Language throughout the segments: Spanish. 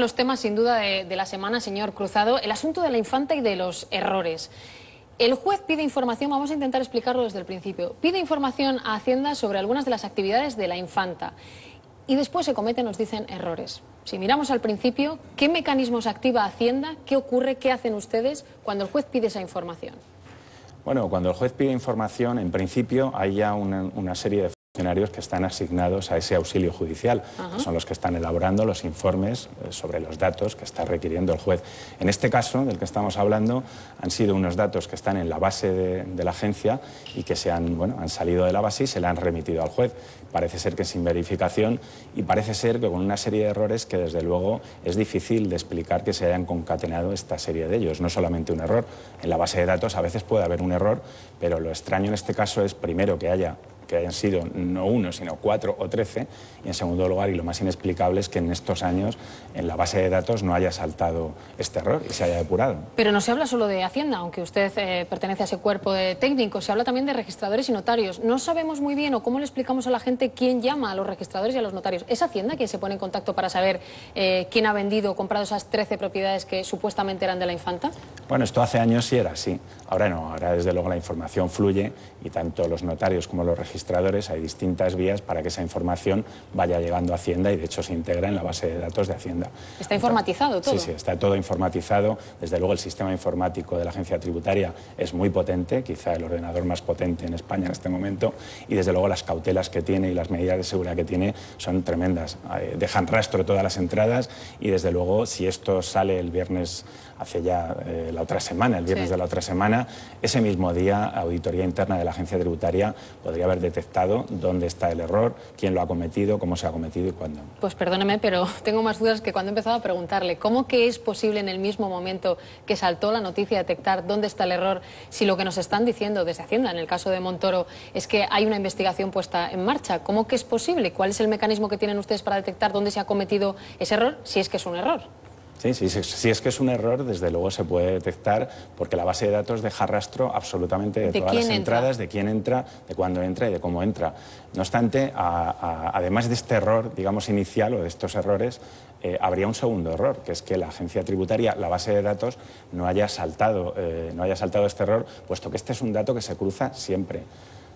los temas, sin duda, de la semana, señor Cruzado. El asunto de la infanta y de los errores. El juez pide información, vamos a intentar explicarlo desde el principio. Pide información a Hacienda sobre algunas de las actividades de la infanta. Y después se cometen, nos dicen, errores. Si miramos al principio, ¿qué mecanismos activa Hacienda? ¿Qué ocurre? ¿Qué hacen ustedes cuando el juez pide esa información? Bueno, cuando el juez pide información, en principio hay ya una serie de funcionarios que están asignados a ese auxilio judicial, que son los que están elaborando los informes sobre los datos que está requiriendo el juez. En este caso, del que estamos hablando, han sido unos datos que están en la base de la agencia y que han salido de la base y se le han remitido al juez. Parece ser que sin verificación y parece ser que con una serie de errores que desde luego es difícil de explicar que se hayan concatenado esta serie de ellos. No solamente un error, en la base de datos a veces puede haber un error, pero lo extraño en este caso es primero que hayan sido no uno, sino 4 o 13, y en segundo lugar, y lo más inexplicable, es que en estos años en la base de datos no haya saltado este error y se haya depurado. Pero no se habla solo de Hacienda, aunque usted pertenece a ese cuerpo de técnicos, se habla también de registradores y notarios. No sabemos muy bien, o cómo le explicamos a la gente quién llama a los registradores y a los notarios. ¿Es Hacienda quien se pone en contacto para saber quién ha vendido o comprado esas 13 propiedades que supuestamente eran de la infanta? Bueno, esto hace años sí era así. Ahora no, ahora desde luego la información fluye y tanto los notarios como los registradores hay distintas vías para que esa información vaya llegando a Hacienda y de hecho se integra en la base de datos de Hacienda. ¿Está informatizado todo? Sí, está todo informatizado. Desde luego el sistema informático de la agencia tributaria es muy potente, quizá el ordenador más potente en España en este momento, y desde luego las cautelas que tiene y las medidas de seguridad que tiene son tremendas. Dejan rastro de todas las entradas y desde luego si esto sale el viernes, hace ya la otra semana, el viernes de la otra semana, ese mismo día auditoría interna de la agencia tributaria podría haber detectado dónde está el error, quién lo ha cometido, cómo se ha cometido y cuándo. Pues perdóneme, pero tengo más dudas que cuando he empezado a preguntarle. ¿Cómo que es posible en el mismo momento que saltó la noticia detectar dónde está el error si lo que nos están diciendo desde Hacienda, en el caso de Montoro, es que hay una investigación puesta en marcha? ¿Cómo que es posible? ¿Cuál es el mecanismo que tienen ustedes para detectar dónde se ha cometido ese error, si es que es un error? Sí, si es que es un error, desde luego se puede detectar porque la base de datos deja rastro absolutamente de todas las entradas, de quién entra, de cuándo entra y de cómo entra. No obstante, además de este error, digamos, inicial o de estos errores, habría un segundo error, que es que la agencia tributaria, la base de datos, no haya saltado este error, puesto que este es un dato que se cruza siempre.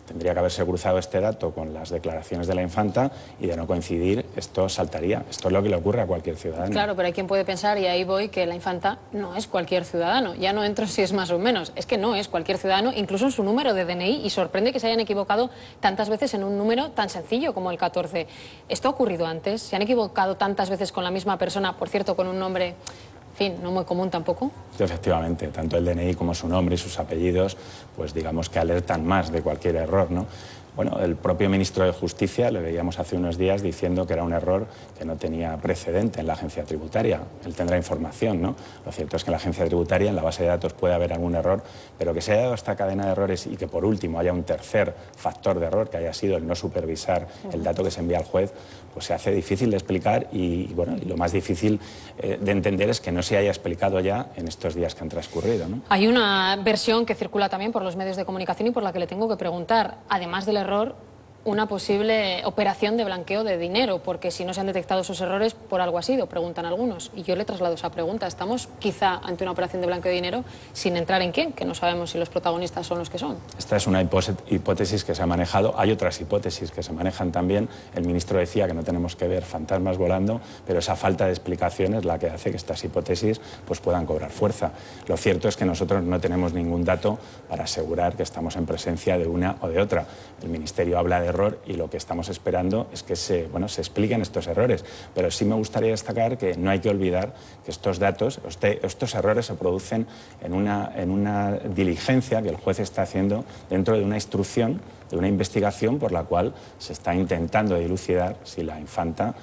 Tendría que haberse cruzado este dato con las declaraciones de la infanta y de no coincidir, esto saltaría. Esto es lo que le ocurre a cualquier ciudadano. Claro, pero hay quien puede pensar, y ahí voy, que la infanta no es cualquier ciudadano. Ya no entro si es más o menos. Es que no es cualquier ciudadano, incluso en su número de DNI, y sorprende que se hayan equivocado tantas veces en un número tan sencillo como el 14. ¿Esto ha ocurrido antes? ¿Se han equivocado tantas veces con la misma persona, por cierto, con un nombre, en fin, no muy común tampoco? Efectivamente, tanto el DNI como su nombre y sus apellidos, pues digamos que alertan más de cualquier error, ¿no? Bueno, el propio ministro de Justicia le veíamos hace unos días diciendo que era un error que no tenía precedente en la agencia tributaria. Él tendrá información, ¿no? Lo cierto es que en la agencia tributaria, en la base de datos, puede haber algún error, pero que se haya dado esta cadena de errores y que por último haya un tercer factor de error, que haya sido el no supervisar el dato que se envía al juez, pues se hace difícil de explicar y lo más difícil de entender es que no se haya explicado ya en estos días que han transcurrido, ¿no? Hay una versión que circula también por los medios de comunicación y por la que le tengo que preguntar, además del error, una posible operación de blanqueo de dinero, porque si no se han detectado esos errores, por algo ha sido, preguntan algunos. Y yo le traslado esa pregunta. ¿Estamos quizá ante una operación de blanqueo de dinero sin entrar en quién? Que no sabemos si los protagonistas son los que son. Esta es una hipótesis que se ha manejado. Hay otras hipótesis que se manejan también. El ministro decía que no tenemos que ver fantasmas volando, pero esa falta de explicación es la que hace que estas hipótesis pues puedan cobrar fuerza. Lo cierto es que nosotros no tenemos ningún dato para asegurar que estamos en presencia de una o de otra. El ministerio habla de error y lo que estamos esperando es que se expliquen estos errores. Pero sí me gustaría destacar que no hay que olvidar que estos datos, estos errores se producen en una diligencia que el juez está haciendo dentro de una instrucción, de una investigación por la cual se está intentando dilucidar si la infanta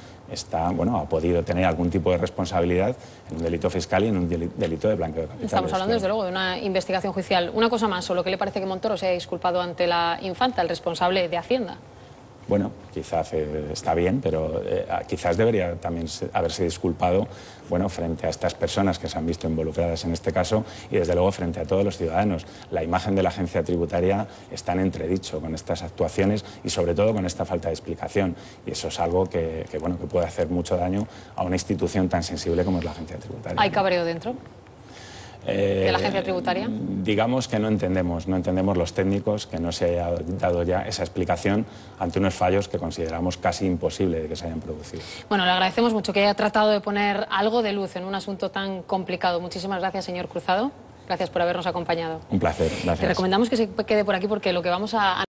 ha podido tener algún tipo de responsabilidad en un delito fiscal y en un delito de blanqueo de capitales. Estamos hablando, desde luego, de una investigación judicial. Una cosa más, ¿solo qué le parece que Montoro se haya disculpado ante la infanta, el responsable de Hacienda? Bueno, quizás está bien, pero quizás debería también haberse disculpado, bueno, frente a estas personas que se han visto involucradas en este caso y desde luego frente a todos los ciudadanos. La imagen de la agencia tributaria está en entredicho con estas actuaciones y sobre todo con esta falta de explicación. Y eso es algo que puede hacer mucho daño a una institución tan sensible como es la agencia tributaria. ¿Hay cabreo dentro de la agencia tributaria? Digamos que no entendemos los técnicos que no se haya dado ya esa explicación ante unos fallos que consideramos casi imposible de que se hayan producido. Bueno, le agradecemos mucho que haya tratado de poner algo de luz en un asunto tan complicado. Muchísimas gracias, señor Cruzado. Gracias por habernos acompañado. Un placer, gracias. Te recomendamos que se quede por aquí porque lo que vamos a